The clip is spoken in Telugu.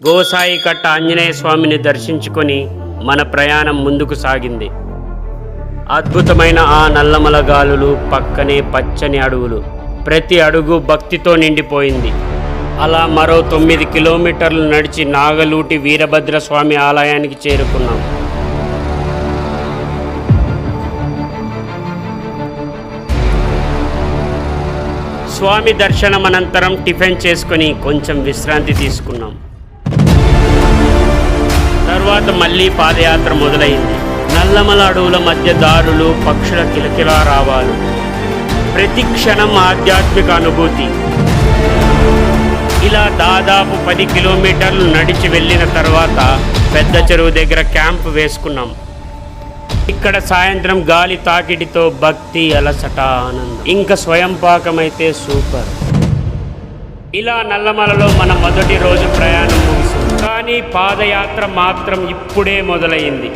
గోసాయి కట్ట ఆంజనేయ స్వామిని దర్శించుకొని మన ప్రయాణం ముందుకు సాగింది. అద్భుతమైన ఆ నల్లమల గాలులు, పక్కనే పచ్చని అడవులు, ప్రతి అడుగు భక్తితో నిండిపోయింది. అలా మరో 9 కిలోమీటర్లు నడిచి నాగలూటి వీరభద్ర స్వామి ఆలయానికి చేరుకున్నాం. స్వామి దర్శనం అనంతరం టిఫిన్ చేసుకొని కొంచెం విశ్రాంతి తీసుకున్నాం. తర్వాత మళ్ళీ పాదయాత్ర మొదలైంది. నల్లమల అడవుల మధ్య దారులు, పక్షుల కిలకిలా రావాలు, ప్రతి క్షణం ఆధ్యాత్మిక అనుభూతి. ఇలా దాదాపు 10 కిలోమీటర్లు నడిచి వెళ్ళిన తర్వాత పెద్ద చెరువు దగ్గర క్యాంప్ వేసుకున్నాం. ఇక్కడ సాయంత్రం గాలి తాకిడితో భక్తి, అలసట, ఆనందం, ఇంకా స్వయం పాకమైతే సూపర్. ఇలా నల్లమలలో మన మొదటి రోజు ప్రయాణం ముగిసింది. కానీ పాదయాత్ర మాత్రం ఇప్పుడే మొదలైంది.